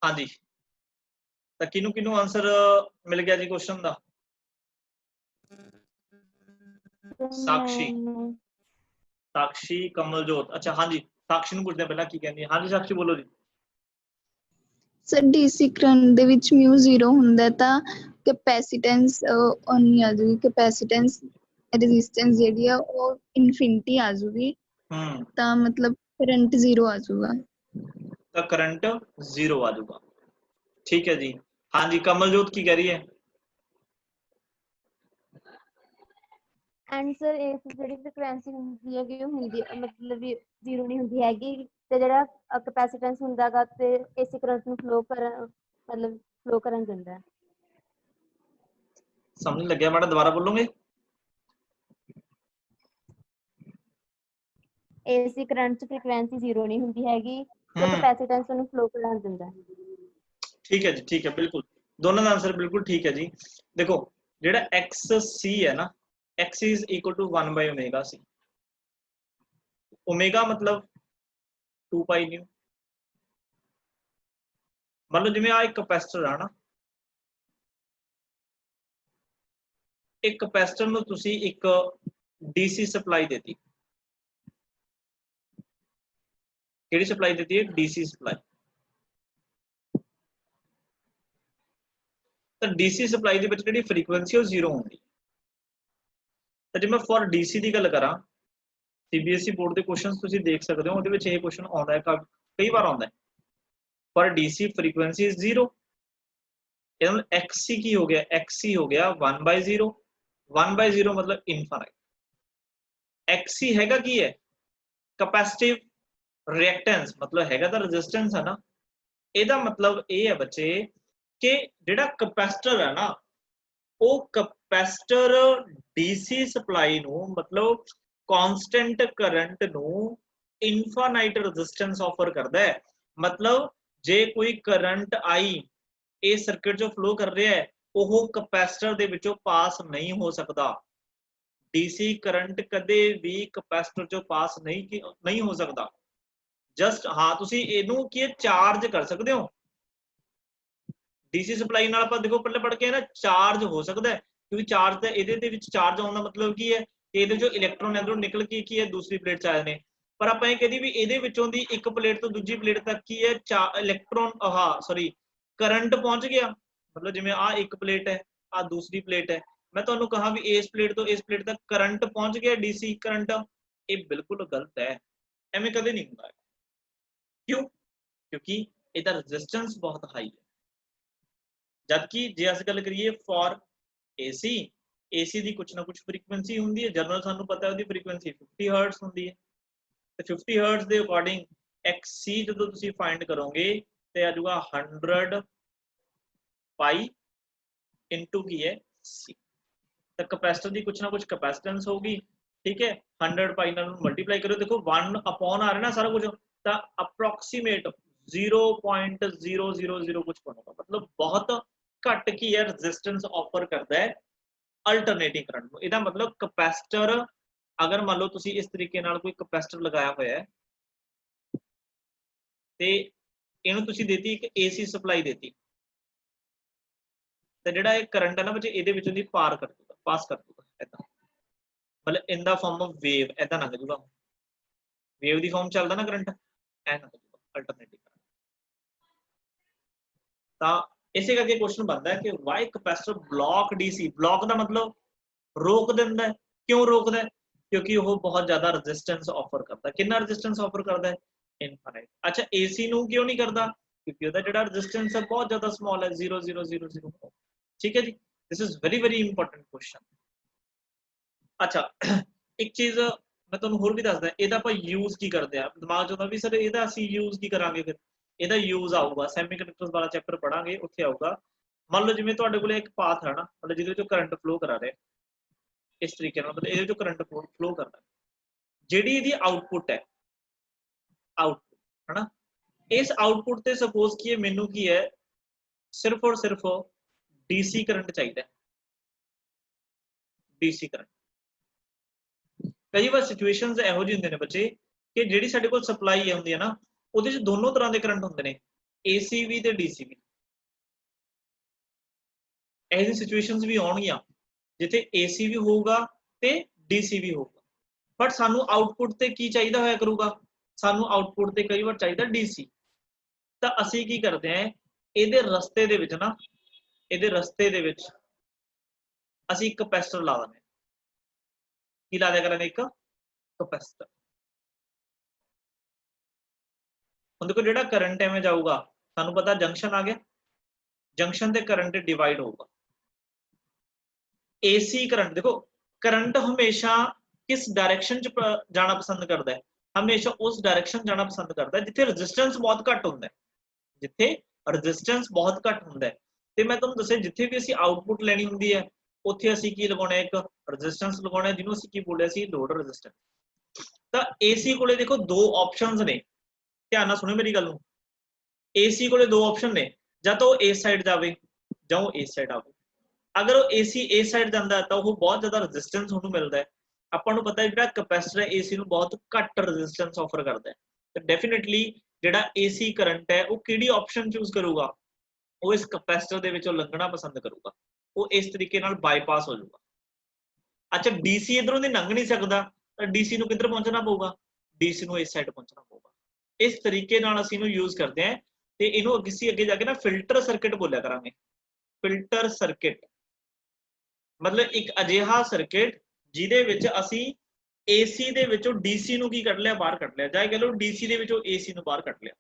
हाँ जी, तो किनू किनू आंसर मिल गया जी क्वेश्चन का? साक्षी, साक्षी, कमलजोत। अच्छा हाँ जी, साक्षी नूं पुछदे आ पहला की कहंदी है। हाँ जी साक्षी बोलो जी। सर डीसी करंट ਦੇ ਵਿੱਚ μ 0 ਹੁੰਦਾ ਤਾਂ ਕੈਪੈਸਿਟੈਂਸ ਨਹੀਂ ਆ ਜੂਗੀ ਕੈਪੈਸਿਟੈਂਸ ਰੈਜ਼ਿਸਟੈਂਸ ਜਿਹੜੀ ਆ ਉਹ ਇਨਫਿਨਿਟੀ ਆ ਜੂਗੀ ਤਾਂ ਮਤਲਬ ਕਰੰਟ 0 ਆ ਜਾਊਗਾ ਤਾਂ करंट 0 आ जाऊगा। ठीक है जी। हाँ जी कमलजोत की कह रही है? आंसर इस ਜਿਹੜੀ ਫ੍ਰੀਕੁਐਂਸੀ ਹੁੰਦੀ ਹੈ ਕਿ ਉਹ ਹੁੰਦੀ ਮਤਲਬ ਵੀ 0 ਨਹੀਂ ਹੁੰਦੀ ਹੈਗੀ ਤੇ ਜਿਹੜਾ ਕੈਪੈਸਿਟੈਂਸ ਹੁੰਦਾਗਾ ਤੇ ਏਸੀ ਕਰੰਟ ਨੂੰ ਫਲੋ ਕਰਨ ਮਤਲਬ ਫਲੋ ਕਰਨ ਦਿੰਦਾ ਹੈ। समझ लग गया मैडम, दोबारा बोलोगे? ਏਸੀ करंट ਚ ਫ੍ਰੀਕੁਐਂਸੀ 0 ਨਹੀਂ ਹੁੰਦੀ ਹੈਗੀ ਤੇ ਕੈਪੈਸਿਟੈਂਸ ਨੂੰ ਫਲੋ ਕਰਨ ਦਿੰਦਾ ਹੈ। ठीक है जी, ठीक है, बिल्कुल दोनों का आंसर बिल्कुल ठीक है जी। देखो जेड़ा एक्स सी है ना, X is equal to 1 by omega C. Omega मतलब 2 पाई न्यू। मान लो जिवें आ एक कैपेसिटर है ना, एक कैपेसिटर नूं तुसी एक डीसी सप्लाई देती, केड़ी सप्लाई देती है? DC supply. तो डीसी सप्लाई दे विच जिहड़ी फ्रीक्वेंसी है 0 होंदी। तो जे मैं फॉर डीसी की गल करा, सीबीएसई बोर्ड के क्वेश्चन तुसीं देख सकते हो, उहदे विच यह क्वेश्चन आउंदा है, कई बार आउंदा है। फॉर डीसी फ्रीक्वेंसी इज 0, एक्ससी की हो गया, एक्ससी हो गया 1 बाय 0। 1 बाय 0 मतलब इनफाइनाइट। एक्ससी हैगा की है? कैपेसिटिव रिएक्टेंस, मतलब हैगा दा रेजिस्टेंस है ना। ਇਹਦਾ मतलब ਇਹ ਹੈ बच्चे कि ਜਿਹੜਾ कैपेसिटर है ना, वो कैपेसिटर डीसी सप्लाई ਨੂੰ मतलब कांस्टेंट करंट ਨੂੰ इनफाइनाइट रेजिस्टेंस ऑफर करता है। मतलब जे कोई करंट आई इस सर्किट चों फ्लो कर रहा है, वो कैपेसिटर दे विचों पास नहीं हो सकता। डीसी करंट कदे भी कैपेसिटर चों पास नहीं हो सकता। जस्ट हाँ तुसी इनू की चार्ज कर सकते हो। डीसी सप्लाई नाल आपां देखो पहले पढ़ के ना चार्ज हो सकता है, क्योंकि चार्ज तो ये चार्ज आने का मतलब की है कि ये इलैक्ट्रॉन इधरों निकल के की है दूसरी प्लेट च आए हैं। पर आप ये कहते भी ये एक प्लेट तो दूजी प्लेट तक की है इलैक्ट्रॉन हाँ सॉरी करंट पहुंच गया। मतलब जिवें आ एक प्लेट है, आ दूसरी प्लेट है, मैं तुहानूं कहा भी इस प्लेट तो इस प्लेट तक करंट पहुंच गया डीसी करंट, ये बिल्कुल गलत है। एवें कदे नहीं होंदा। क्यों? क्योंकि इहदा रेजिस्टेंस बहुत हाई है। जबकि जे अस गल करिए फॉर एसी, एसी की कुछ ना कुछ फ्रीक्वेंसी होंगी है। जनरल सानू पता है उसकी फ्रीक्वेंसी 50 हर्ट्ज होंगी है। तो 50 हर्ट्ज के अकॉर्डिंग एक्सी जो तुम फाइंड करोगे तो आ जाऊगा 100 पाई इंटू की है सी। तो कैपेसिटर की कुछ ना कुछ कैपेसिटेंस होगी, ठीक है। 100 पाई मल्टीप्लाई करो, देखो 1 अपॉन आ रहा है ना सारा कुछ, तो अप्रोक्सीमेट 0.000 कुछ बनूगा। मतलब बहुत घट की है रेजिस्टेंस ऑफर करता है अल्टरनेटिंग करंट को। इसका मतलब कैपेसिटर अगर मान लो तुसी इस तरीके नाल कोई कैपेसिटर लगाया होया है ते इहनूं तुसी देती एक एसी सप्लाई देती, तो जिहड़ा ये करंट है ना बच्चे इहदे विचों दी पार कर दूगा, पास कर दूगा इदां। मतलब in the form of wave इदां लंघ जूगा। वेव दी फॉर्म चलदा ना करंट, ऐ लंघ जूगा अल्टरनेटिंग करंट। तां इसे करके क्वेश्चन बनता है कि why capacitor block DC. Block का मतलब रोक देता है। क्यों रोकता है? क्योंकि वो बहुत ज्यादा रेजिस्टेंस ऑफर करता है। कितना रेजिस्टेंस ऑफर करता है? इनफाइनाइट। अच्छा एसी नू क्यों नहीं करता? क्योंकि उसका जो रेजिस्टेंस है बहुत ज्यादा स्मॉल है, 0.000। ठीक है जी, this is very very important question. अच्छा एक चीज मैं तुहानूं होर भी दसदा, इहदा आपां यूज की करते हैं। दिमाग च भी सर इहदा असीं यूज की करांगे, फिर ਇਹਦਾ यूज आऊगा सैमीकंडक्टर्स वाला चैप्टर पढ़ांगे, उत्थे आऊगा। मान लो जिवें तुहाडे कोल एक पाथ है ना, मतलब जिहदे विचों करंट फ्लो करा रहा है इस तरीके नाल, मतलब इहदे विचों करंट फ्लो कर रहा है, जिहड़ी इहदी आउटपुट है, आउटपुट है ना, इस आउटपुट ते सपोज की मैनू की है सिर्फ और सिर्फ डीसी करंट चाहिए। डीसी करंट कई बार सिचुएशंस इहो जी हुंदे ने बच्चे कि जिहड़ी साडे कोल सप्लाई हुंदी है ना, ਉਹਦੇ ਚ दोनों तरह के करंट होंगे ने। AC ਵੀ ਤੇ DC ਵੀ। ਇਹੋ ਜਿਹੀ ਸਿਚੁਏਸ਼ਨਸ ਵੀ ਆਉਣਗੀਆਂ ਜਿੱਥੇ AC ਵੀ ਹੋਊਗਾ ਤੇ DC ਵੀ ਹੋਊਗਾ, ਬਟ ਸਾਨੂੰ ਆਊਟਪੁੱਟ ਤੇ ਕੀ ਚਾਹੀਦਾ ਹੋਇਆ ਕਰੂਗਾ, ਸਾਨੂੰ ਆਊਟਪੁੱਟ ਤੇ ਕਈ ਵਾਰ ਚਾਹੀਦਾ DC। ਤਾਂ ਅਸੀਂ ਕੀ ਕਰਦੇ ਹਾਂ, ਇਹਦੇ ਰਸਤੇ ਦੇ ਵਿੱਚ ਨਾ, ਇਹਦੇ ਰਸਤੇ ਦੇ ਵਿੱਚ ਅਸੀਂ ਇੱਕ ਕਪੈਸਿਟਰ ਲਾ ਦਿੰਦੇ ਹਾਂ। ਕੀ ਲਾ ਦਿਆ ਕਰਾਂਗੇ, ਇੱਕ ਕਪੈਸਿਟਰ। ਹੁਣ ਦੇਖੋ ਜਿਹੜਾ ਕਰੰਟ ਐਵੇਂ ਜਾਊਗਾ, ਸਾਨੂੰ ਪਤਾ ਜੰਕਸ਼ਨ ਆ ਗਿਆ, ਜੰਕਸ਼ਨ ਤੇ ਕਰੰਟ ਡਿਵਾਈਡ ਹੋਊਗਾ। AC ਕਰੰਟ, ਦੇਖੋ ਕਰੰਟ ਹਮੇਸ਼ਾ ਕਿਸ ਡਾਇਰੈਕਸ਼ਨ ਚ ਜਾਣਾ ਪਸੰਦ ਕਰਦਾ ਹੈ, ਹਮੇਸ਼ਾ ਉਸ ਡਾਇਰੈਕਸ਼ਨ ਜਾਣਾ ਪਸੰਦ ਕਰਦਾ ਹੈ ਜਿੱਥੇ ਰੈਜ਼ਿਸਟੈਂਸ ਬਹੁਤ ਘੱਟ ਹੁੰਦਾ ਹੈ, ਜਿੱਥੇ ਰੈਜ਼ਿਸਟੈਂਸ ਬਹੁਤ ਘੱਟ ਹੁੰਦਾ ਹੈ। ਤੇ ਮੈਂ ਤੁਹਾਨੂੰ ਦੱਸਿਆ ਜਿੱਥੇ ਵੀ ਅਸੀਂ ਆਊਟਪੁੱਟ ਲੈਣੀ ਹੁੰਦੀ ਹੈ ਉੱਥੇ ਅਸੀਂ ਕੀ ਲਗਾਉਣਾ, ਇੱਕ ਰੈਜ਼ਿਸਟੈਂਸ ਲਗਾਉਣਾ, ਜਿਹਨੂੰ ਅਸੀਂ ਕੀ ਬੋਲਿਆ ਸੀ, ਲੋਡ ਰੈਜ਼ਿਸਟੈਂਸ। ਤਾਂ AC ਕੋਲੇ ਦੇਖੋ ਦੋ ਆਪਸ਼ਨਸ ਨੇ, ਧਿਆਨ ਨਾਲ ਸੁਣਿਓ ਮੇਰੀ ਗੱਲ ਨੂੰ। AC ਕੋਲੇ ਦੋ ਆਪਸ਼ਨ ਨੇ, ਜਾਂ ਤਾਂ ਉਹ ਇਸ ਸਾਈਡ ਜਾਵੇ ਜਾਂ ਉਹ ਇਸ ਸਾਈਡ ਆਵੇ। ਅਗਰ ਉਹ AC ਇਸ ਸਾਈਡ ਜਾਂਦਾ ਤਾਂ ਉਹ ਬਹੁਤ ਜ਼ਿਆਦਾ ਰੈਜ਼ਿਸਟੈਂਸ ਉਹਨੂੰ ਮਿਲਦਾ ਹੈ। ਆਪਾਂ ਨੂੰ ਪਤਾ ਹੈ ਜਿਹੜਾ ਕਪੈਸਿਟਰ ਹੈ AC ਨੂੰ ਬਹੁਤ ਘੱਟ ਰੈਜ਼ਿਸਟੈਂਸ ਆਫਰ ਕਰਦਾ ਹੈ। ਤਾਂ ਡੈਫੀਨਿਟਲੀ ਜਿਹੜਾ AC ਕਰੰਟ ਹੈ ਉਹ ਕਿਹੜੀ ਆਪਸ਼ਨ ਚੂਜ਼ ਕਰੂਗਾ, ਉਹ ਇਸ ਕਪੈਸਿਟਰ ਦੇ ਵਿੱਚੋਂ ਲੰਘਣਾ ਪਸੰਦ ਕਰੂਗਾ, ਉਹ ਇਸ ਤਰੀਕੇ ਨਾਲ ਬਾਈਪਾਸ ਹੋ ਜਾਊਗਾ। ਅੱਛਾ DC ਇਧਰੋਂ ਦੀ ਲੰਘ ਨਹੀਂ ਸਕਦਾ ਤਾਂ DC ਨੂੰ ਕਿੱਧਰ ਪਹੁੰਚਣਾ ਪਊਗਾ, DC ਨੂੰ ਇਸ ਸਾਈਡ ਪਹੁੰਚਣਾ ਪਊਗਾ। ਇਸ ਤਰੀਕੇ ਨਾਲ ਅਸੀਂ ਇਹਨੂੰ ਯੂਜ਼ ਕਰਦੇ ਹਾਂ ਤੇ ਇਹਨੂੰ ਅਸੀਂ ਅੱਗੇ ਜਾ ਕੇ ਨਾ ਫਿਲਟਰ ਸਰਕਟ ਬੋਲਿਆ ਕਰਾਂਗੇ। ਫਿਲਟਰ ਸਰਕਟ ਮਤਲਬ ਇੱਕ ਅਜਿਹਾ ਸਰਕਟ ਜਿਹਦੇ ਵਿੱਚ ਅਸੀਂ AC ਦੇ ਵਿੱਚੋਂ DC ਨੂੰ ਕੀ ਕੱਢ ਲਿਆ, ਬਾਹਰ ਕੱਢ ਲਿਆ, ਜਾਂ ਇਹ ਕਹ ਲਓ DC ਦੇ ਵਿੱਚੋਂ AC ਨੂੰ ਬਾਹਰ ਕੱਢ ਲਿਆ।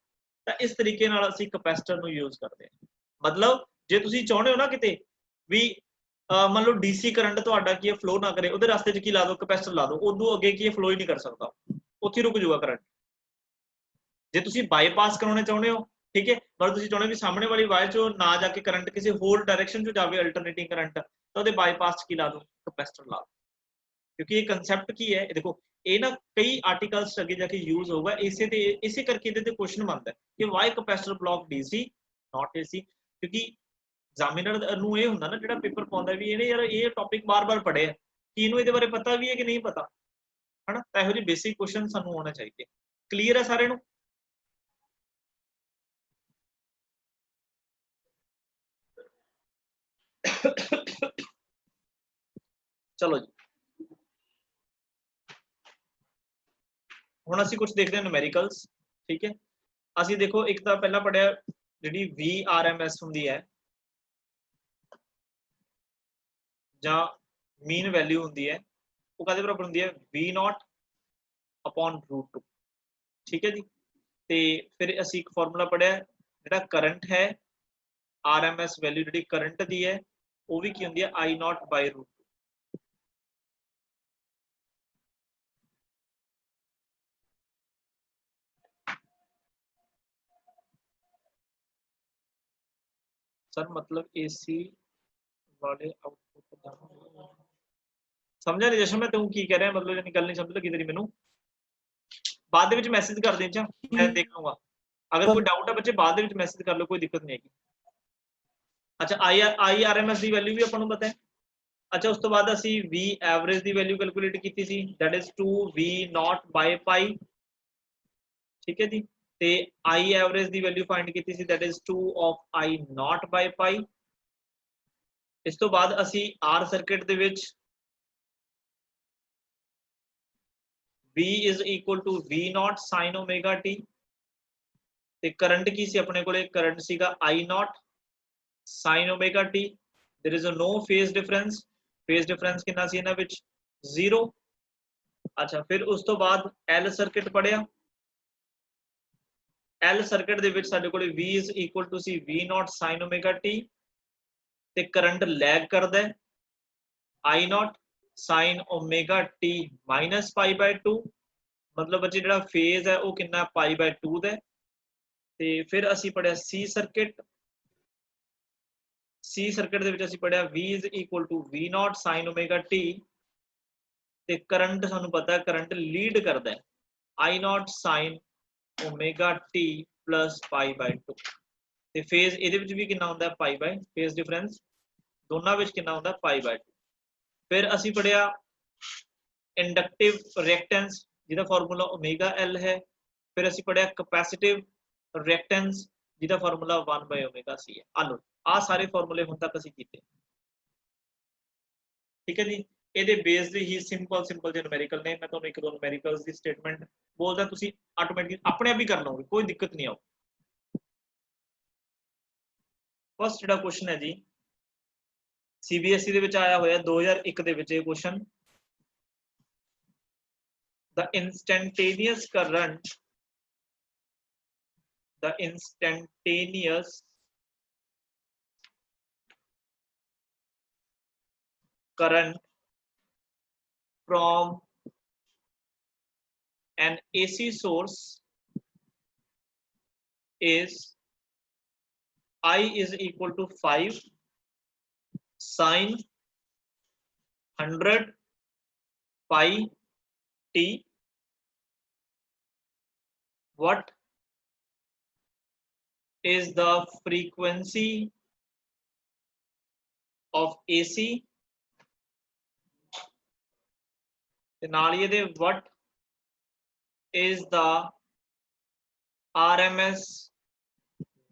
ਤਾਂ ਇਸ ਤਰੀਕੇ ਨਾਲ ਅਸੀਂ ਕਪੈਸਿਟਰ ਨੂੰ ਯੂਜ਼ ਕਰਦੇ ਹਾਂ। ਮਤਲਬ ਜੇ ਤੁਸੀਂ ਚਾਹੁੰਦੇ ਹੋ ਨਾ ਕਿਤੇ ਵੀ ਮੰਨ ਲਓ DC ਕਰੰਟ ਤੁਹਾਡਾ ਕੀ ਫਲੋ ਨਾ ਕਰੇ, ਉਹਦੇ ਰਸਤੇ 'ਚ ਕੀ ਲਾ ਦਿਓ, ਕਪੈਸਿਟਰ ਲਾ ਦਿਓ, ਉਦੋਂ ਅੱਗੇ ਕੀ ਫਲੋ ਹੀ ਨਹੀਂ ਕਰ ਸਕਦਾ, ਉੱਥੇ ਰੁਕ ਜਾਊਗਾ ਕਰੰਟ। ਜੇ ਤੁਸੀਂ ਬਾਈਪਾਸ ਕਰਾਉਣੇ ਚਾਹੁੰਦੇ ਹੋ, ਠੀਕ ਹੈ, ਪਰ ਤੁਸੀਂ ਚਾਹੁੰਦੇ ਵੀ ਸਾਹਮਣੇ ਵਾਲੀ ਵਾਇਰ 'ਚੋਂ ਨਾ ਜਾ ਕੇ ਕਰੰਟ ਕਿਸੇ ਹੋਰ ਡਾਇਰੈਕਸ਼ਨ 'ਚ ਜਾਵੇ, ਅਲਟਰਨੇਟਿੰਗ ਕਰੰਟ, ਤਾਂ ਉਹਦੇ ਬਾਈਪਾਸ 'ਚ ਕੀ ਲਾ ਦਿਓ, ਕਪੈਸਿਟਰ ਲਾ ਦਿਓ। ਕਿਉਂਕਿ ਇਹ ਕੰਸੈਪਟ ਕੀ ਹੈ, ਇਹ ਦੇਖੋ ਇਹ ਨਾ ਕਈ ਆਰਟੀਕਲਸ ਅੱਗੇ ਜਾ ਕੇ ਯੂਜ਼ ਹੋਊਗਾ, ਇਸੇ ਕਰਕੇ ਇਹਦੇ ਤੇ ਕੁਐਸਚਨ ਬਣਦਾ ਕਿ ਵਾਈ ਕਪੈਸਿਟਰ ਬਲੌਕ DC ਨਾਟ AC। ਕਿਉਂਕਿ ਐਗਜ਼ਾਮੀਨਰ ਨੂੰ ਇਹ ਹੁੰਦਾ ਨਾ ਜਿਹੜਾ ਪੇਪਰ ਪਾਉਂਦਾ ਵੀ ਇਹਨੇ ਯਾਰ ਇਹ ਟੌਪਿਕ ਬਾਰ-ਬਾਰ ਪੜ੍ਹਿਆ, ਕਿ ਇਹਨੂੰ ਇਹਦੇ ਬਾਰੇ ਪਤਾ ਵੀ ਹੈ ਕਿ ਨਹੀਂ ਪਤਾ, ਹਨਾ। ਤਾਂ ਇਹੋ ਜਿਹੇ ਬੇਸਿਕ ਕੁਐਸਚਨ ਸਾਨੂੰ ਆਉਣੇ ਚਾਹੀਦੇ। ਕਲੀਅਰ ਹੈ ਸਾਰਿਆਂ ਨੂੰ? ਚਲੋ ਜੀ, ਹੁਣ ਅਸੀਂ ਕੁਝ ਦੇਖਦੇ ਹਾਂ ਨੂਮੈਰੀਕਲਸ, ਠੀਕ ਹੈ। ਅਸੀਂ ਦੇਖੋ ਇੱਕ ਤਾਂ ਪਹਿਲਾਂ ਪੜਿਆ ਜਿਹੜੀ VRMS ਹੁੰਦੀ ਹੈ ਜਾਂ ਮੀਨ ਵੈਲਿਊ ਹੁੰਦੀ ਹੈ, ਉਹ ਕਾਹਦੇ ਬਰਾਬਰ ਹੁੰਦੀ ਹੈ, V0 ਅਪੋਨ √2, ਠੀਕ ਹੈ ਜੀ। ਤੇ ਫਿਰ ਅਸੀਂ ਇੱਕ ਫਾਰਮੂਲਾ ਪੜਿਆ ਜਿਹੜਾ ਕਰੰਟ ਹੈ, RMS ਵੈਲਿਊ ਜਿਹੜੀ ਕਰੰਟ ਦੀ ਹੈ ਉਹ ਵੀ ਕੀ ਹੁੰਦੀ ਹੈ, I0/√2। सर मतलब AC वाले आउटपुट समझा नहीं जशन, मैं तू की कह रहा है, मतलब गल नहीं समझ लगी तेरी मैनू। बाद ਦੇ ਵਿੱਚ ਮੈਸੇਜ ਕਰ ਦੇ, ਚਾ मैं देख लूंगा, अगर कोई डाउट है बच्चे बाद ਦੇ ਵਿੱਚ मैसेज कर लो, कोई दिक्कत नहीं है। अच्छा IRMS ਦੀ ਵੈਲਿਊ ਵੀ ਆਪਾਂ ਨੂੰ ਪਤਾ ਹੈ। ਅੱਛਾ ਉਸ ਤੋਂ ਬਾਅਦ ਅਸੀਂ V ਐਵਰੇਜ ਦੀ ਵੈਲਿਊ ਕੈਲਕੂਲੇਟ ਕੀਤੀ ਸੀ, that is 2V0/π, ਠੀਕ ਹੈ ਜੀ। ਤੇ I average the value find ਕੀਤੀ ਸੀ, that is 2 of I0/π। ਇਸ ਤੋਂ ਬਾਅਦ ਅਸੀਂ R ਸਰਕਟ ਦੇ ਵਿੱਚ V is equal to V0 sin omega t, ਤੇ ਕਰੰਟ ਕੀ ਸੀ ਆਪਣੇ ਕੋਲੇ, ਕਰੰਟ ਸੀਗਾ I0 sin omega t। there is a no phase difference, phase difference ਕਿੰਨਾ ਸੀ ਇਹਨਾਂ ਵਿੱਚ, 0। ਅੱਛਾ ਫਿਰ ਉਸ ਤੋਂ ਬਾਅਦ L ਸਰਕਟ ਪੜਿਆ, L ਸਰਕਟ ਦੇ ਵਿੱਚ ਸਾਡੇ ਕੋਲੇ V is equal to C V0 sin omega t, ਤੇ ਕਰੰਟ ਲੈਗ ਕਰਦਾ ਹੈ I0 sin omega t minus π/2, ਮਤਲਬ ਬੱਚੇ ਜਿਹੜਾ ਫੇਜ਼ ਹੈ ਉਹ ਕਿੰਨਾ π/2 ਦਾ। ਤੇ ਫਿਰ ਅਸੀਂ ਪੜਿਆ C ਸਰਕਟ, C ਸਰਕਟ ਦੇ ਵਿੱਚ ਅਸੀਂ ਪੜਿਆ V is equal to V0 sin omega t, ਤੇ ਕਰੰਟ ਸਾਨੂੰ ਪਤਾ ਕਰੰਟ ਲੀਡ ਕਰਦਾ ਹੈ I0 sin omega t plus π/2, ਤੇ ਫੇਜ਼ ਇਹਦੇ ਵਿੱਚ ਵੀ ਕਿੰਨਾ ਹੁੰਦਾ π/, ਫੇਜ਼ ਡਿਫਰੈਂਸ ਦੋਨਾਂ ਵਿੱਚ ਕਿੰਨਾ ਹੁੰਦਾ π/2। ਫਿਰ ਅਸੀਂ ਪੜਿਆ ਇੰਡਕਟਿਵ ਰਿਐਕਟੈਂਸ ਜਿਹਦਾ ਫਾਰਮੂਲਾ ਓਮੇਗਾ L ਹੈ। ਫਿਰ ਅਸੀਂ ਪੜਿਆ ਕੈਪੈਸਿਟਿਵ ਰਿਐਕਟੈਂਸ ਜਿਹਦਾ ਫਾਰਮੂਲਾ 1/ω c ਹੈ। ਆ ਲਓ ਆ ਸਾਰੇ ਫਾਰਮੂਲੇ ਹੁਣ ਤੱਕ ਅਸੀਂ ਕੀਤੇ, ਠੀਕ ਹੈ ਜੀ। ਇਹਦੇ ਬੇਸ ਦੇ ਹੀ ਸਿੰਪਲ ਜਿਹੇ ਨੂਮੈਰੀਕਲ ਨੇ। ਮੈਂ ਤੁਹਾਨੂੰ ਇੱਕ ਦੋ ਨੂਮੈਰੀਕਲਸ ਦੀ ਸਟੇਟਮੈਂਟ ਬੋਲਦਾ, ਤੁਸੀਂ ਆਟੋਮੈਟਿਕ ਆਪਣੇ ਆਪ ਹੀ ਕਰ ਲਓਗੇ, ਕੋਈ ਦਿੱਕਤ ਨਹੀਂ ਆਉ। ਫਸਟ ਜਿਹੜਾ ਕੁਐਸਚਨ ਹੈ ਜੀ, CBSE ਦੇ ਵਿੱਚ ਆਇਆ ਹੋਇਆ 2001 ਦੇ ਵਿੱਚ ਇਹ question. The instantaneous current from an AC source is I is equal to 5 sin 100 pi t. What is the frequency of AC? ਤੇ ਨਾਲ ਹੀ ਇਹਦੇ what is the RMS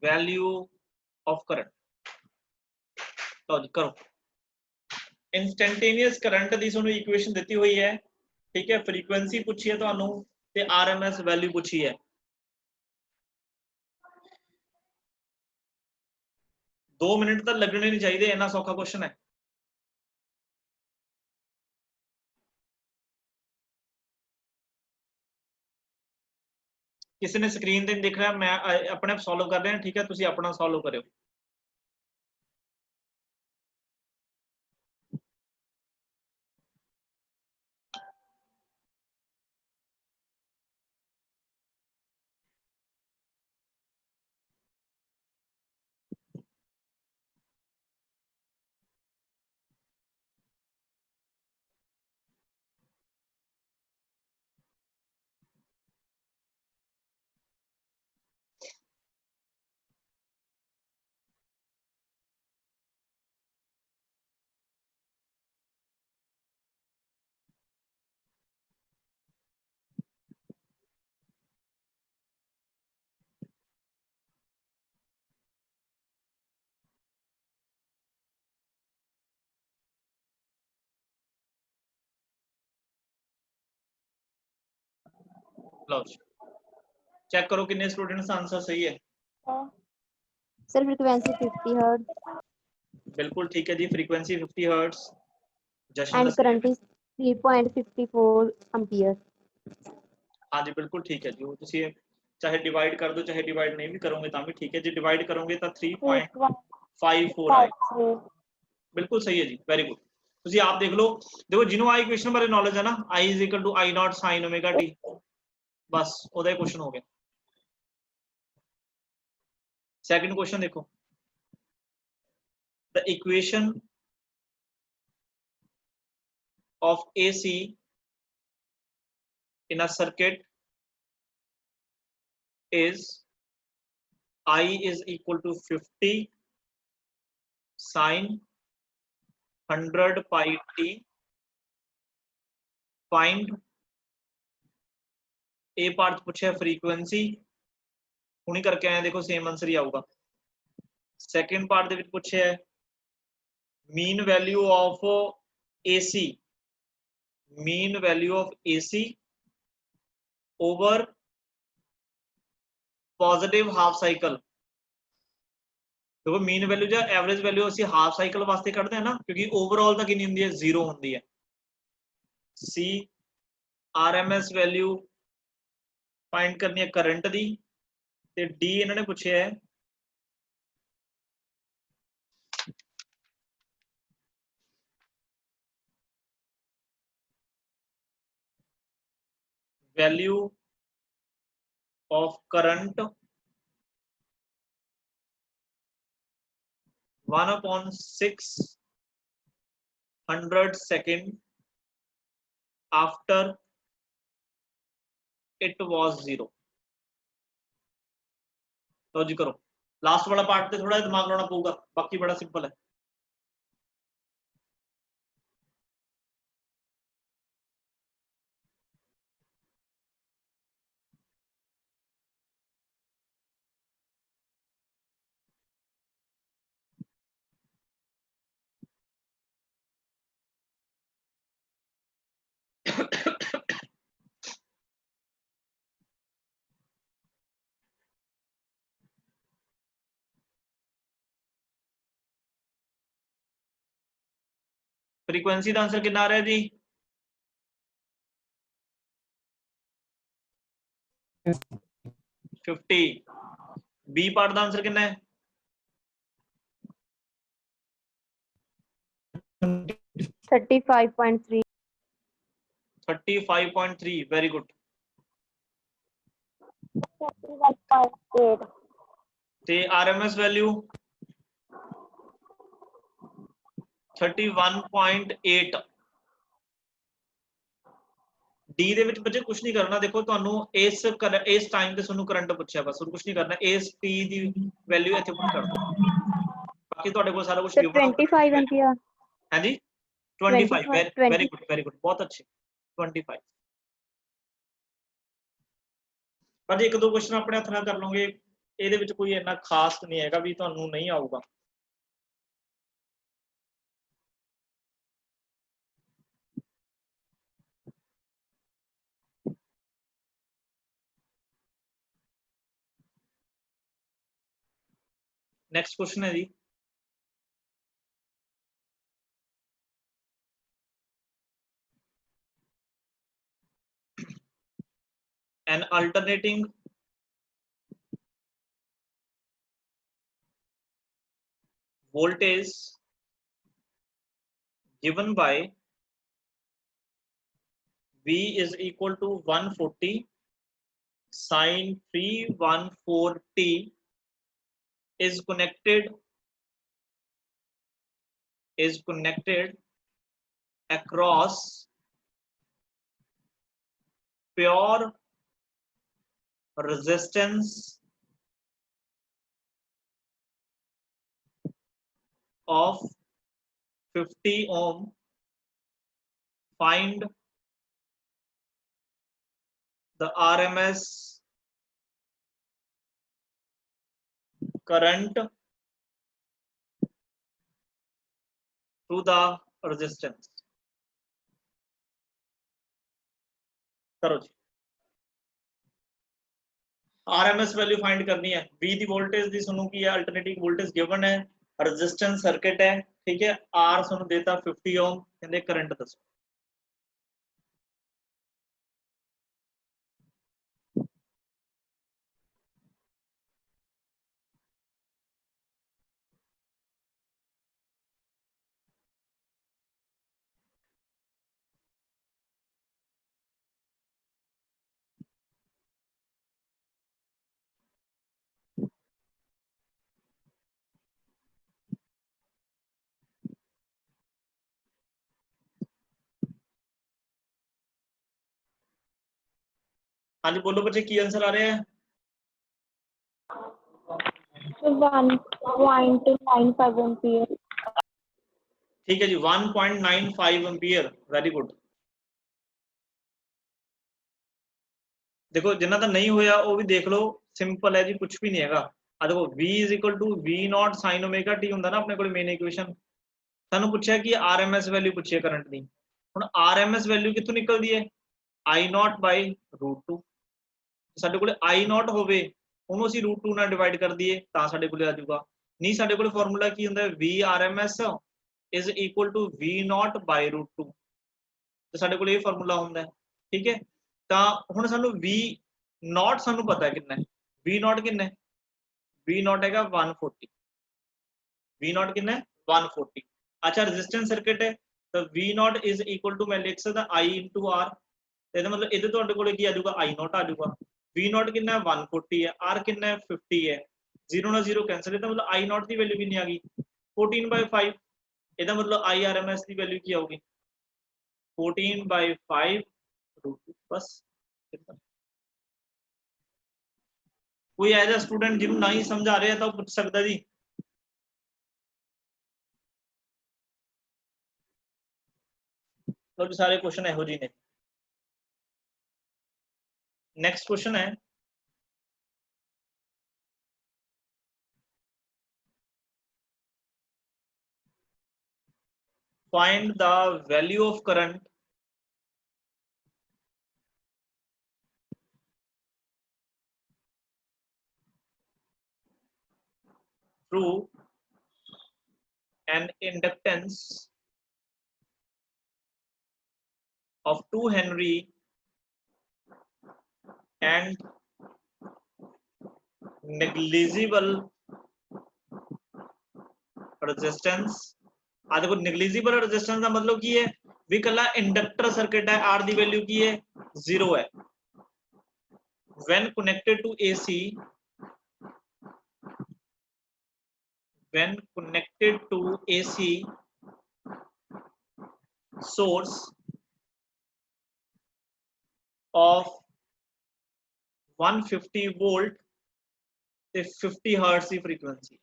value of current? ਲਓ ਜੀ ਕਰੋ। ਇੰਸਟੈਂਟੇਨੀਅਸ ਕਰੰਟ ਦੀ ਤੁਹਾਨੂੰ ਇਕੁਏਸ਼ਨ ਦਿੱਤੀ ਹੋਈ ਹੈ, ਠੀਕ ਹੈ। ਫ੍ਰੀਕੁਐਂਸੀ ਪੁੱਛੀ ਹੈ ਤੁਹਾਨੂੰ ਤੇ RMS ਵੈਲਿਊ ਪੁੱਛੀ ਹੈ। 2 ਮਿੰਟ ਤਾਂ ਲੱਗਣੇ ਨਹੀਂ ਚਾਹੀਦੇ, ਇੰਨਾ ਸੌਖਾ ਕੁਐਸਚਨ ਹੈ। ਕਿਸੇ ਨੇ ਸਕਰੀਨ ਤੇ ਨਹੀਂ ਦੇਖ ਰਿਹਾ, ਮੈਂ ਆਪਣੇ ਆਪ ਸੋਲਵ ਕਰ ਰਿਹਾ, ਠੀਕ ਹੈ। ਤੁਸੀਂ ਆਪਣਾ ਸੋਲਵ ਕਰਿਓ। ਲਓ ਜੀ ਚੈੱਕ ਕਰੋ ਕਿੰਨੇ ਸਟੂਡੈਂਟਸ ਆਨਸਰ ਸਹੀ ਹੈ। सर फ्रीक्वेंसी 50 हर्ट्ज बिल्कुल ठीक है जी, फ्रीक्वेंसी 50 हर्ट्ज। जशन एंड दस रहे करंट हैं। Is 3.54 ampere. हाँ जी बिल्कुल ठीक है जी, वो तुसी चाहे डिवाइड कर दो चाहे डिवाइड नहीं भी करोगे तो भी ठीक है जी। डिवाइड करोगे तो 3.54 आएगा। बिल्कुल सही है जी, वेरी गुड। तुसी आप देख लो, देखो जिन्हों आ इक्वेशन बारे नॉलेज है ना, I is equal to I not sine omega T, बस ओदा क्वेश्चन हो गया। सेकंड क्वेश्चन देखो, the equation of AC in a circuit is I is equal to 50 sin 100 pi t. Find A part पूछा है frequency, हुणी करके आए देखो सेम आंसर ही आऊगा। सेकंड पार्ट दे विच पूछा है mean value of AC, mean value of AC over positive half cycle. देखो mean value जो एवरेज वैल्यू ਅਸੀਂ हाफ साइकिल वास्ते ਕੱਢਦੇ हैं ना, क्योंकि ओवरऑल ਤਾਂ ਕਿੰਨੀ ਹੁੰਦੀ ਹੈ 0 ਹੁੰਦੀ ਹੈ। C RMS वैल्यू फाइंड करनी है करंट दी, ते D इन्होंने पूछे है value of current 1/600 second after it was 0। तो जी करो, लास्ट वाला पार्ट पे थोड़ा दिमाग लगाना पड़ेगा, बाकी बड़ा सिंपल है। फ्रीक्वेंसी का आंसर कितना आ रहा है जी? 50। बी पार्ट का आंसर कितना है? 35.3 35.3 वेरी गुड। 31.8 ਤੇ RMS वैल्यू 31.8। डी ਦੇ ਵਿੱਚ ਬੱਚੇ ਕੁਝ ਨਹੀਂ ਕਰਨਾ, ਦੇਖੋ ਤੁਹਾਨੂੰ ਇਸ ਟਾਈਮ ਤੇ ਤੁਹਾਨੂੰ ਕਰੰਟ ਪੁੱਛਿਆ, ਬਸ ਹੋਰ ਕੁਝ ਨਹੀਂ ਕਰਨਾ, ਇਸ ਟੀ ਦੀ ਵੈਲਿਊ ਇੱਥੇ ਪੁੱਟ ਕਰ ਦਿਓ, ਬਾਕੀ ਤੁਹਾਡੇ ਕੋਲ ਸਾਰਾ ਕੁਝ तो ਗਿਵਨ 25 एम्पियर ਹਾਂਜੀ 25 ਵੈਰੀ ਗੁੱਡ ਬਹੁਤ ਅੱਛੇ 25। ਪਰ ਜੇ ਇੱਕ ਦੋ ਕੁਐਸਚਨ ਆਪਣੇ ਹੱਥ ਨਾਲ ਕਰ ਲਓਗੇ, ਇਹਦੇ ਵਿੱਚ ਕੋਈ ਇੰਨਾ ਖਾਸ ਨਹੀਂ ਹੈਗਾ ਵੀ ਤੁਹਾਨੂੰ ਨਹੀਂ ਆਊਗਾ। नेक्स्ट क्वेश्चन है जी, an alternating voltage given by V is equal to 140 sin 314t is connected across pure resistance of 50 ohm. Find the RMS current through the resistance। करो जी, RMS वैल्यू फाइंड करनी है। V दी voltage दी सुनो की है, alternating voltage given है, resistance circuit है, ठीक है, R सुनो देता 50 ओम, कहंदे करंट दसो। हाँ जी बोलो बच्चे, की आंसर आ रहे हैं? 1.95 एम्पियर। ठीक है जी, 1.95 एम्पियर, वेरी गुड। देखो जिन्ना तो नहीं होया वो भी देख लो, सिंपल है जी, कुछ भी नहीं हैगा। आ देखो V is equal to V0 sin omega t ਹੁੰਦਾ ना अपने को मेन इक्वेशन, ਸਾਨੂੰ ਪੁੱਛਿਆ ਕਿ RMS ਵੈल्यू ਪੁੱਛੀ ਹੈ ਕਰੰਟ ਦੀ। ਹੁਣ RMS ਵੈल्यू ਕਿੱਥੋਂ ਨਿਕਲਦੀ ਹੈ? I0/√2। ਸਾਡੇ ਕੋਲੇ I0 ਹੋਵੇ, ਉਹਨੂੰ ਅਸੀਂ √2 ਨਾਲ ਡਿਵਾਈਡ ਕਰ ਦਈਏ ਤਾਂ ਸਾਡੇ ਕੋਲੇ ਆ ਜਾਊਗਾ। ਨਹੀਂ ਸਾਡੇ ਕੋਲੇ ਫਾਰਮੂਲਾ ਕੀ ਹੁੰਦਾ ਹੈ, VRMS is equal to V0/√2, ਤੇ ਸਾਡੇ ਕੋਲੇ ਇਹ ਫਾਰਮੂਲਾ ਹੁੰਦਾ ਹੈ, ਠੀਕ ਹੈ। ਤਾਂ ਹੁਣ ਸਾਨੂੰ V0 ਸਾਨੂੰ ਪਤਾ ਹੈ ਕਿੰਨਾ ਹੈ, V0 ਕਿੰਨਾ ਹੈ? V0 ਹੈਗਾ 140, V0 ਕਿੰਨਾ ਹੈ? 140। अच्छा रेजिस्टेंस सर्किट है तो V0 इज इक्वल टू मैं लिख सकता I into R, ਇਹਦਾ ਮਤਲਬ ਇਹਦੇ ਤੁਹਾਡੇ ਕੋਲੇ ਕੀ ਆ ਜਾਊਗਾ, I0 ਆ ਜਾਊਗਾ। V0 ਕਿੰਨਾ ਹੈ? 140 ਹੈ, R ਕਿੰਨਾ ਹੈ? 50 ਹੈ, 0 ਨਾਲ 0 कैंसिल, ਇਹਦਾ ਮਤਲਬ I0 ਦੀ ਵੈਲਿਊ ਕਿੰਨੀ ਆ ਗਈ? 14/5। ਇਹਦਾ ਮਤਲਬ IRMS ਦੀ ਵੈਲਿਊ ਕੀ ਆਊਗੀ? 14/5√2। ਬਸ ਕੋਈ ਐਜਾ ਸਟੂਡੈਂਟ ਜਿਹਨੂੰ ਨਹੀਂ ਸਮਝ ਆ ਰਿਹਾ ਤਾਂ ਉਹ ਪੁੱਛ ਸਕਦਾ ਜੀ। तो सारे क्वेश्चन ਇਹੋ ਜਿਹੇ ਨੇ। नेक्स्ट क्वेश्चन है, find the value of current through an inductance of 2 Henry and negligible resistance। आ देखो negligible resistance का मतलब की है भी कला इंडक्टर सर्किट है, R दी वैल्यू की है 0 है। when connected to AC source of 150 volt ਤੇ 50 ਹਰਟਜ਼ ਦੀ ਫ੍ਰੀਕੁਐਂਸੀ।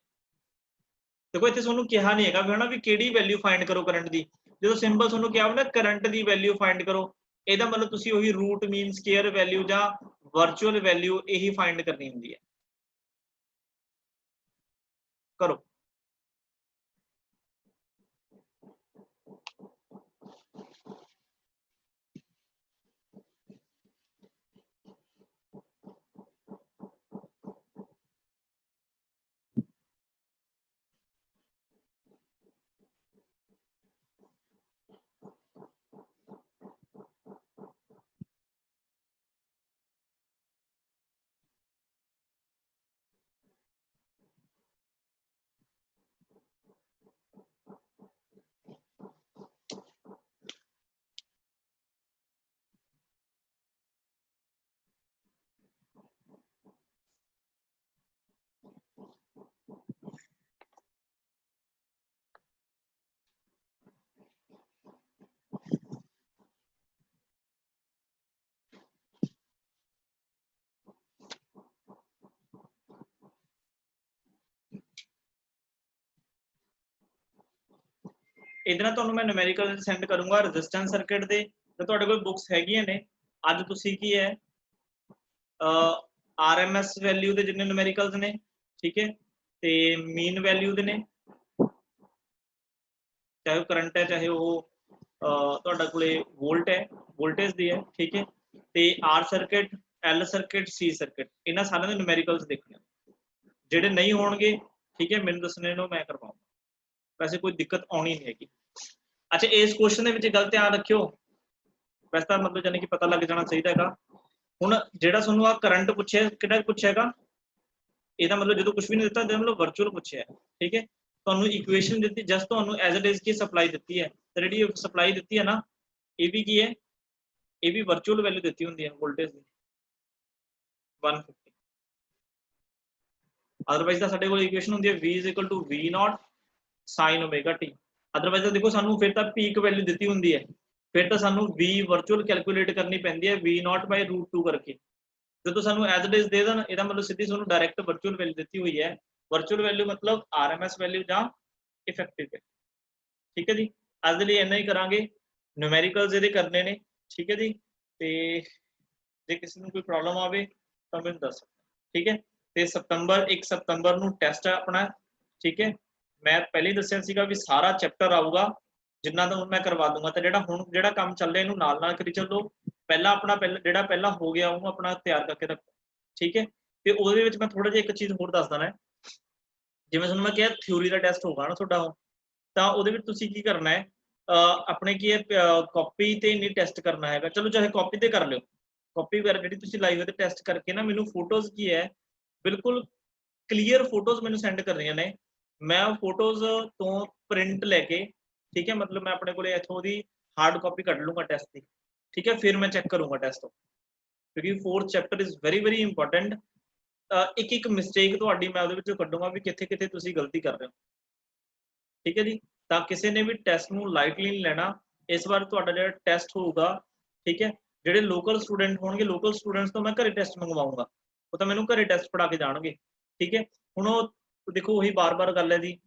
ਦੇਖੋ ਇੱਥੇ ਤੁਹਾਨੂੰ ਕਿਹਾ ਨਹੀਂ ਹੈਗਾ ਵੀ ਹਨਾ ਵੀ ਕਿਹੜੀ ਵੈਲਿਊ ਫਾਈਂਡ ਕਰੋ ਕਰੰਟ ਦੀ। ਜਦੋਂ ਸਿੰਬਲ ਤੁਹਾਨੂੰ ਕਿਹਾ ਹੁੰਦਾ ਕਰੰਟ ਦੀ ਵੈਲਿਊ ਫਾਈਂਡ ਕਰੋ, ਇਹਦਾ ਮਤਲਬ ਤੁਸੀਂ ਉਹੀ ਰੂਟ ਮੀਨ ਸਕੁਅਰ ਵੈਲਿਊ ਜਾਂ ਵਰਚੁਅਲ ਵੈਲਿਊ ਇਹੀ ਫਾਈਂਡ ਕਰਨੀ ਹੁੰਦੀ ਹੈ। ਕਰੋ। ਇਹਦੇ ਨਾਲ ਤੁਹਾਨੂੰ ਮੈਂ ਨੂਮੈਰੀਕਲ ਸੈਂਡ ਕਰੂੰਗਾ ਰੈਜ਼ਿਸਟੈਂਸ ਸਰਕਟ ਦੇ, ਤੇ ਤੁਹਾਡੇ ਕੋਲ ਬੁੱਕਸ ਹੈਗੀਆਂ ਨੇ। ਅੱਜ ਤੁਸੀਂ ਕੀ ਹੈ RMS ਵੈਲਿਊ ਦੇ ਜਿੰਨੇ ਨੂਮੈਰੀਕਲਸ ਨੇ, ਠੀਕ ਹੈ, ਤੇ ਮੀਨ ਵੈਲਿਊ ਦੇ ਨੇ, ਚਾਹੇ ਉਹ ਕਰੰਟ ਹੈ ਚਾਹੇ ਉਹ ਤੁਹਾਡਾ ਕੋਲੇ ਵੋਲਟ ਹੈ, ਵੋਲਟੇਜ ਦੀ ਹੈ, ਠੀਕ ਹੈ, ਤੇ R circuit, L circuit, C circuit, ਇਹਨਾਂ ਸਾਰਿਆਂ ਦੇ ਨੂਮੈਰੀਕਲਸ ਦੇਖਣੇ। ਜਿਹੜੇ ਨਹੀਂ ਹੋਣਗੇ ਠੀਕ ਹੈ ਮੈਨੂੰ ਦੱਸਣੇ ਨੂੰ ਮੈਂ ਕਰਵਾਉਂਗਾ, ਵੈਸੇ ਕੋਈ ਦਿੱਕਤ ਆਉਣੀ ਨਹੀਂ ਹੈਗੀ। ਅੱਛਾ ਇਸ ਕੁਐਸਚਨ ਦੇ ਵਿੱਚ ਗੱਲ ਧਿਆਨ ਰੱਖਿਓ, ਵੈਸੇ ਤਾਂ ਮਤਲਬ ਜਾਨੀ ਕਿ ਪਤਾ ਲੱਗ ਜਾਣਾ ਚਾਹੀਦਾ ਹੈਗਾ। ਹੁਣ ਜਿਹੜਾ ਤੁਹਾਨੂੰ ਆ ਕਰੰਟ ਪੁੱਛਿਆ ਕਿਹੜਾ ਪੁੱਛਿਆ ਹੈਗਾ, ਇਹਦਾ ਮਤਲਬ ਜਦੋਂ ਕੁਝ ਵੀ ਨਹੀਂ ਦਿੱਤਾ ਇਹਦਾ ਮਤਲਬ ਵਰਚੁਅਲ ਪੁੱਛਿਆ ਹੈ, ਠੀਕ ਹੈ। ਤੁਹਾਨੂੰ ਇਕੁਏਸ਼ਨ ਦਿੱਤੀ, ਜਸਟ ਤੁਹਾਨੂੰ as it is Ki supply ਦਿੱਤੀ ਹੈ, ਤੇ ਜਿਹੜੀ ਸਪਲਾਈ ਦਿੱਤੀ ਹੈ ਨਾ ਇਹ ਵੀ ਕੀ ਹੈ, ਇਹ ਵੀ ਵਰਚੁਅਲ ਵੈਲਿਊ ਦਿੱਤੀ ਹੁੰਦੀ ਹੈ ਵੋਲਟੇਜ ਦੀ 150। ਅਦਰਵਾਈਜ਼ ਤਾਂ ਸਾਡੇ ਕੋਲ ਇਕੁਏਸ਼ਨ ਹੁੰਦੀ ਹੈ V V0 sin omega t। Otherwise ਤਾਂ ਦੇਖੋ ਸਾਨੂੰ ਫਿਰ ਤਾਂ ਪੀਕ ਵੈਲਿਊ ਦਿੱਤੀ ਹੁੰਦੀ ਹੈ, ਫਿਰ ਤਾਂ ਸਾਨੂੰ V ਵਰਚੁਅਲ ਕੈਲਕੂਲੇਟ ਕਰਨੀ ਪੈਂਦੀ ਹੈ V0/√2 ਕਰਕੇ। ਜਦੋਂ ਸਾਨੂੰ ਐਜ਼ ਇਟ ਇਜ਼ ਦੇ ਦੇਣ ਇਹਦਾ ਮਤਲਬ ਸਿੱਧੀ ਤੁਹਾਨੂੰ ਡਾਇਰੈਕਟ ਵਰਚੁਅਲ ਵੈਲਿਊ ਦਿੱਤੀ ਹੋਈ ਹੈ। ਵਰਚੁਅਲ ਵੈਲਿਊ ਮਤਲਬ RMS ਵੈਲਿਊ ਜਾਂ ਇਫੈਕਟਿਵ ਵੈਲਿਊ, ਠੀਕ ਹੈ ਜੀ। ਅੱਜ ਦੇ ਲਈ ਇੰਨਾ ਹੀ ਕਰਾਂਗੇ, ਨੂਮੈਰੀਕਲਸ ਇਹਦੇ ਕਰਨੇ ਨੇ, ਠੀਕ ਹੈ ਜੀ। ਤੇ ਜੇ ਕਿਸੇ ਨੂੰ ਕੋਈ ਪ੍ਰੋਬਲਮ ਆਵੇ ਤਾਂ ਮੈਨੂੰ ਦੱਸ, ਠੀਕ ਹੈ। ਤੇ 1 ਸਤੰਬਰ ਨੂੰ ਟੈਸਟ ਹੈ ਆਪਣਾ, ਠੀਕ ਹੈ। ਮੈਂ ਪਹਿਲੇ ਹੀ ਦੱਸਿਆ ਸੀਗਾ ਵੀ ਸਾਰਾ ਚੈਪਟਰ ਆਊਗਾ, ਜਿੰਨਾ ਦਾ ਮੈਂ ਕਰਵਾ ਦੂੰਗਾ। ਤੇ ਜਿਹੜਾ ਕੰਮ ਚੱਲ ਰਿਹਾ ਇਹਨੂੰ ਨਾਲ ਕਰੀ ਚੱਲੋ। ਪਹਿਲਾਂ ਜਿਹੜਾ ਪਹਿਲਾਂ ਹੋ ਗਿਆ ਉਹਨੂੰ ਆਪਣਾ ਤਿਆਰ ਕਰਕੇ ਰੱਖੋ, ਠੀਕ ਹੈ। ਤੇ ਉਹਦੇ ਵਿੱਚ ਮੈਂ ਥੋੜਾ ਜਿਹਾ ਇੱਕ ਚੀਜ਼ ਹੋਰ ਦੱਸ ਦਣਾ, ਜਿਵੇਂ ਤੁਹਾਨੂੰ ਮੈਂ ਕਿਹਾ ਥਿਊਰੀ ਦਾ ਟੈਸਟ ਹੋਗਾ ਨਾ ਤੁਹਾਡਾ, ਤਾਂ ਉਹਦੇ ਵਿੱਚ ਤੁਸੀਂ ਕੀ ਕਰਨਾ ਹੈ, ਆਪਣੇ ਕੀ ਹੈ ਕਾਪੀ ਤੇ ਨਹੀਂ ਟੈਸਟ ਕਰਨਾ ਹੈਗਾ, ਚਲੋ ਚਾਹੇ ਕਾਪੀ ਤੇ ਕਰ ਲਿਓ, ਕਾਪੀ ਵਗੈਰਾ ਜਿਹੜੀ ਤੁਸੀਂ ਲਾਈ ਹੋਈ ਤੇ ਟੈਸਟ ਕਰਕੇ ਨਾ ਮੈਨੂੰ ਫੋਟੋਜ਼ ਕੀ ਹੈ ਬਿਲਕੁਲ ਕਲੀਅਰ ਫੋਟੋਜ਼ ਮੈਨੂੰ ਸੈਂਡ ਕਰਨੀਆਂ ਨੇ। ਮੈਂ ਫੋਟੋਜ਼ ਤੋਂ ਪ੍ਰਿੰਟ ਲੈ ਕੇ, ਠੀਕ ਹੈ, ਮਤਲਬ ਮੈਂ ਆਪਣੇ ਕੋਲੇ ਇੱਥੋਂ ਦੀ ਹਾਰਡ ਕਾਪੀ ਕੱਢ ਲੂੰਗਾ ਟੈਸਟ ਦੀ, ਠੀਕ ਹੈ, ਫਿਰ ਮੈਂ ਚੈੱਕ ਕਰੂੰਗਾ ਟੈਸਟ, ਕਿਉਂਕਿ 4th chapter is very important. ਇੱਕ ਮਿਸਟੇਕ ਤੁਹਾਡੀ ਮੈਂ ਉਹਦੇ ਵਿੱਚੋਂ ਕੱਢੂੰਗਾ ਵੀ ਕਿੱਥੇ ਤੁਸੀਂ ਗਲਤੀ ਕਰ ਰਹੇ ਹੋ, ਠੀਕ ਹੈ ਜੀ। ਤਾਂ ਕਿਸੇ ਨੇ ਵੀ ਟੈਸਟ ਨੂੰ ਲਾਈਟਲੀ ਨਹੀਂ ਲੈਣਾ। ਇਸ ਵਾਰ ਤੁਹਾਡਾ ਜਿਹੜਾ ਟੈਸਟ ਹੋਊਗਾ, ਠੀਕ ਹੈ, ਜਿਹੜੇ ਲੋਕਲ ਸਟੂਡੈਂਟ ਹੋਣਗੇ, ਲੋਕਲ ਸਟੂਡੈਂਟਸ ਤੋਂ ਮੈਂ ਘਰੇ ਟੈਸਟ ਮੰਗਵਾਉਂਗਾ, ਉਹ ਤਾਂ ਮੈਨੂੰ ਘਰੇ ਟੈਸਟ ਪੜਾ ਕੇ ਜਾਣਗੇ, ਠੀਕ ਹੈ। ਹੁਣ ਉਹ ਦੇਖੋ ਉਹੀ ਬਾਰ-ਬਾਰ ਗੱਲ ਹੈ ਜੀ,